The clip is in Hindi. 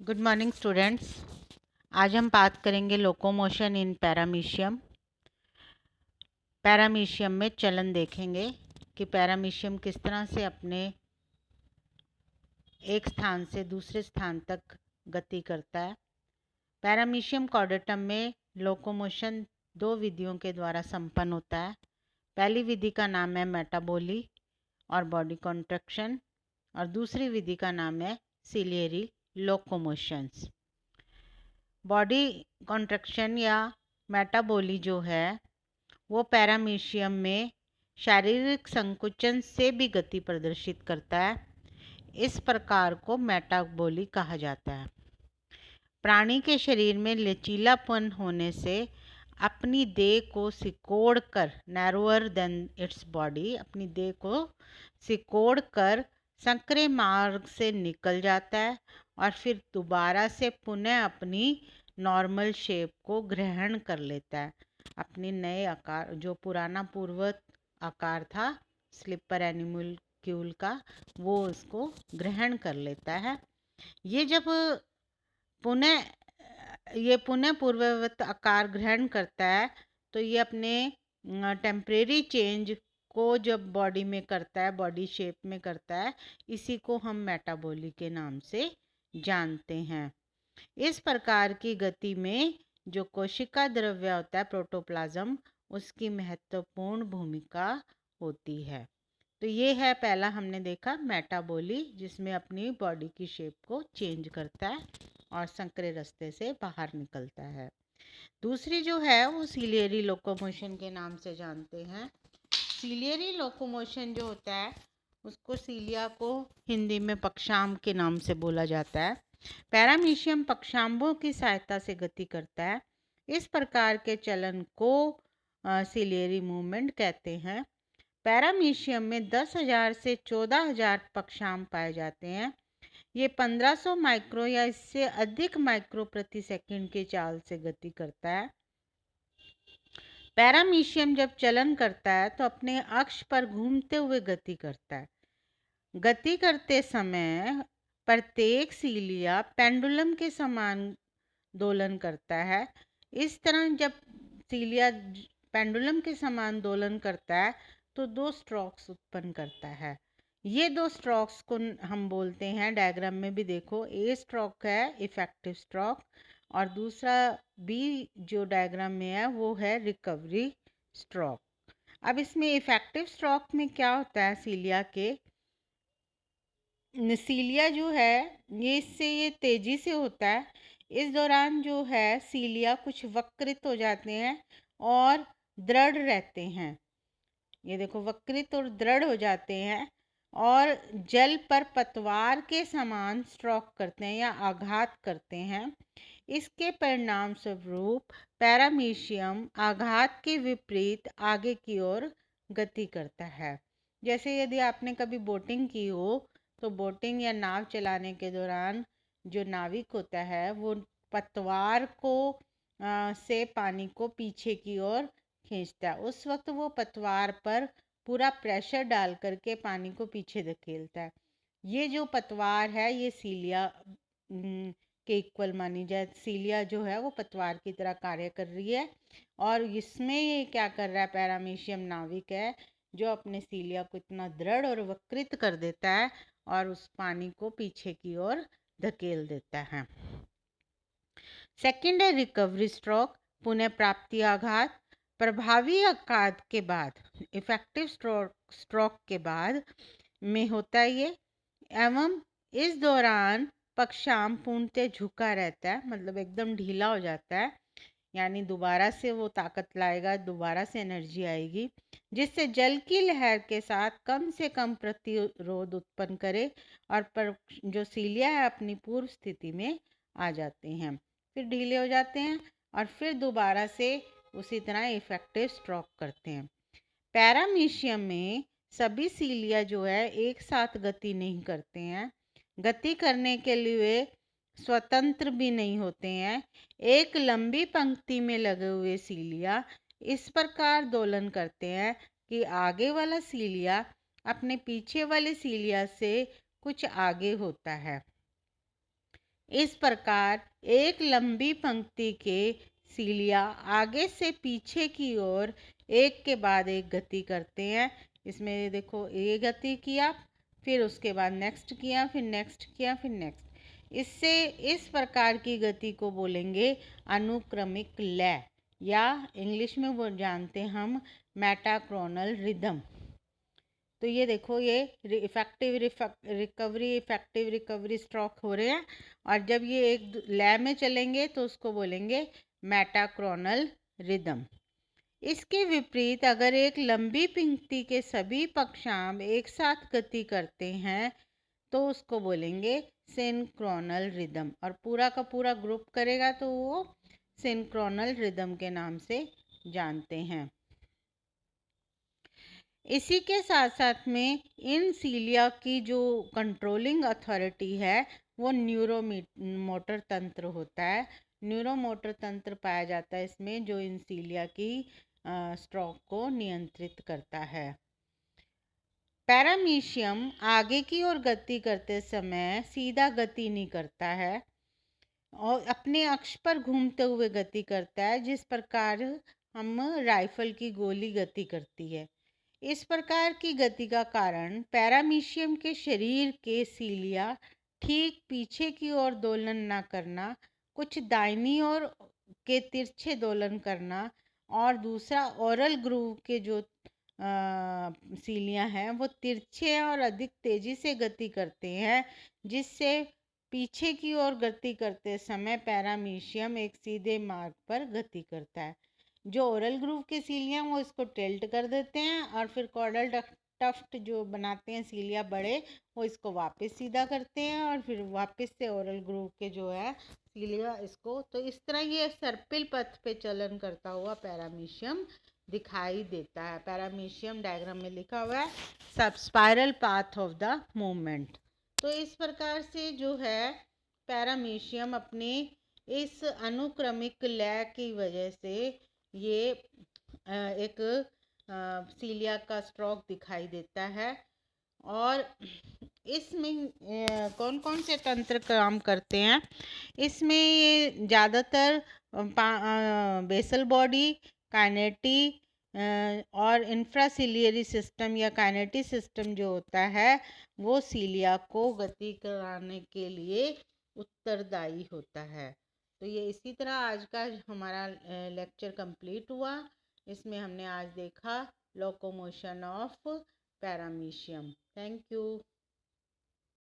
Good morning students. आज हम बात करेंगे लोकोमोशन इन पैरामीशियम। पैरामीशियम में चलन देखेंगे कि पैरामीशियम किस तरह से अपने एक स्थान से दूसरे स्थान तक गति करता है। पैरामीशियम कॉर्डेटम में लोकोमोशन दो विधियों के द्वारा संपन्न होता है। पहली विधि का नाम है मेटाबोली और बॉडी कॉन्ट्रैक्शन और दूसरी विधि का नाम है सिलियरी लोकोमोशंस। बॉडी कॉन्ट्रैक्शन या मेटाबोली जो है वो पैरामीशियम में शारीरिक संकुचन से भी गति प्रदर्शित करता है। इस प्रकार को मेटाबोली कहा जाता है। प्राणी के शरीर में लचीलापन होने से अपनी देह को सिकोड़ कर नैरोअर देन इट्स बॉडी, अपनी देह को सिकोड़ कर संकरे मार्ग से निकल जाता है और फिर दोबारा से पुनः अपनी नॉर्मल शेप को ग्रहण कर लेता है। अपने नए आकार, जो पुराना पूर्वत आकार था स्लीपर एनिमल्क्यूल का, वो उसको ग्रहण कर लेता है। ये जब पुनः पूर्ववत आकार ग्रहण करता है तो ये अपने टेम्परेरी चेंज को जब बॉडी में करता है, बॉडी शेप में करता है, इसी को हम मेटाबॉली के नाम से जानते हैं। इस प्रकार की गति में जो कोशिका द्रव्य होता है प्रोटोप्लाज्म, उसकी महत्वपूर्ण भूमिका होती है। तो ये है पहला हमने देखा मेटाबॉली, जिसमें अपनी बॉडी की शेप को चेंज करता है और संकरे रास्ते से बाहर निकलता है। दूसरी जो है वो सिलियरी लोकोमोशन के नाम से जानते हैं। सिलियरी लोकोमोशन जो होता है उसको सीलिया को हिंदी में पक्षांग के नाम से बोला जाता है। पैरामीशियम पक्षांगों की सहायता से गति करता है। इस प्रकार के चलन को सिलियरी मूवमेंट कहते हैं। पैरामीशियम में 10,000 से 14,000 पक्षांग पाए जाते हैं। ये 1500 माइक्रो या इससे अधिक माइक्रो प्रति सेकंड की चाल से गति करता है। पैरामीशियम जब चलन करता है तो अपने अक्ष पर घूमते हुए गति करता है। गति करते समय प्रत्येक सीलिया पेंडुलम के समान दोलन करता है। इस तरह जब सीलिया पेंडुलम के समान दोलन करता है तो दो स्ट्रोक्स उत्पन्न करता है। ये दो स्ट्रोक्स को हम बोलते हैं, डायग्राम में भी देखो, ए स्ट्रोक है इफेक्टिव स्ट्रोक और दूसरा बी जो डायग्राम में है वो है रिकवरी स्ट्रोक। अब इसमें इफेक्टिव स्ट्रोक में क्या होता है, सीलिया जो है ये तेजी से होता है। इस दौरान जो है सीलिया कुछ वक्रित हो जाते हैं और दृढ़ रहते हैं। ये देखो वक्रित और दृढ़ हो जाते हैं और जल पर पतवार के समान स्ट्रोक करते हैं या आघात करते हैं। इसके परिणाम स्वरूप पैरामीशियम आघात के विपरीत आगे की ओर गति करता है। जैसे यदि आपने कभी बोटिंग की हो तो बोटिंग या नाव चलाने के दौरान जो नाविक होता है वो पतवार को से पानी को पीछे की ओर खींचता है। उस वक्त वो पतवार पर पूरा प्रेशर डाल करके पानी को पीछे धकेलता है। ये जो पतवार है ये सीलिया के इक्वल मानी जाए। सीलिया जो है वो पतवार की तरह कार्य कर रही है और इसमें ये क्या कर रहा है, पैरामीशियम नाविक है जो अपने सीलिया को इतना दृढ़ और वक्रित कर देता है और उस पानी को पीछे की ओर धकेल देता है। सेकेंड है रिकवरी स्ट्रोक, पुनः प्राप्ति आघात। प्रभावी आघात के बाद, इफेक्टिव स्ट्रोक के बाद में होता है ये, एवं इस दौरान पक्षांग पूर्णतः झुका रहता है, मतलब एकदम ढीला हो जाता है। यानी दोबारा से वो ताकत लाएगा, दोबारा से एनर्जी आएगी जिससे जल की लहर के साथ कम से कम प्रतिरोध उत्पन्न करे और जो सीलिया है अपनी पूर्व स्थिति में आ जाते हैं, फिर ढीले हो जाते हैं और फिर दोबारा से उसी तरह इफेक्टिव स्ट्रोक करते हैं। पैरामीशियम में सभी सीलिया जो है एक साथ गति नहीं करते हैं, गति करने के लिए स्वतंत्र भी नहीं होते हैं। एक लंबी पंक्ति में लगे हुए सीलिया इस प्रकार दोलन करते हैं कि आगे वाला सीलिया अपने पीछे वाले सीलिया से कुछ आगे होता है। इस प्रकार एक लंबी पंक्ति के सीलिया आगे से पीछे की ओर एक के बाद एक गति करते हैं। इसमें देखो ये गति किया, फिर उसके बाद नेक्स्ट किया, फिर नेक्स्ट किया, फिर नेक्स्ट। इससे इस प्रकार की गति को बोलेंगे अनुक्रमिक लय, या इंग्लिश में वो जानते हैं हम मेटाक्रोनल रिदम। तो ये देखो ये इफेक्टिव रिकवरी स्ट्रोक हो रहे हैं, और जब ये एक लय में चलेंगे तो उसको बोलेंगे मेटाक्रोनल रिदम। इसके विपरीत अगर एक लंबी पंक्ति के सभी पक्षांग एक साथ गति करते हैं तो उसको बोलेंगे सिंक्रोनल रिदम, और पूरा का पूरा ग्रुप करेगा तो वो सिंक्रोनल रिदम के नाम से जानते हैं। इसी के साथ साथ में इन सीलिया की जो कंट्रोलिंग अथॉरिटी है वो न्यूरोमोटर तंत्र होता है। न्यूरोमोटर तंत्र पाया जाता है इसमें, जो इन सीलिया की स्ट्रोक को नियंत्रित करता है। पैरामीशियम आगे की ओर गति करते समय सीधा गति नहीं करता है और अपने अक्ष पर घूमते हुए गति करता है, जिस प्रकार हम राइफल की गोली गति करती है। इस प्रकार की गति का कारण पैरामीशियम के शरीर के सीलिया ठीक पीछे की ओर दोलन न करना, कुछ दाहिनी ओर के तिरछे दोलन करना, और दूसरा ओरल ग्रूव के जो सीलियां हैं वो तिरछे और अधिक तेजी से गति करते हैं, जिससे पीछे की ओर गति करते समय पैरामीशियम एक सीधे मार्ग पर गति करता है। जो ओरल ग्रूव के सीलिया वो इसको टिल्ट कर देते हैं, और फिर कॉर्डल टफ्ट जो बनाते हैं सीलिया बड़े, वो इसको वापस सीधा करते हैं, और फिर वापस से ओरल ग्रूव के जो है सीलिया इसको, तो इस तरह ये सर्पिल पथ पे चलन करता हुआ पैरामीशियम दिखाई देता है। पैरामीशियम डायग्राम में लिखा हुआ है सब spiral path of the movement. तो इस प्रकार से जो है पैरामीशियम अपने इस अनुक्रमिक लय की वजह से ये एक सीलिया का स्ट्रोक दिखाई देता है। और इसमें कौन कौन से तंत्र काम करते हैं, इसमें ये ज़्यादातर बेसल बॉडी, काइनेटी और इंफ्रासिलियरी सिस्टम या काइनेटी सिस्टम जो होता है वो सीलिया को गति कराने के लिए उत्तरदायी होता है। तो ये इसी तरह आज का हमारा लेक्चर कंप्लीट हुआ। इसमें हमने आज देखा locomotion of paramecium. Thank you.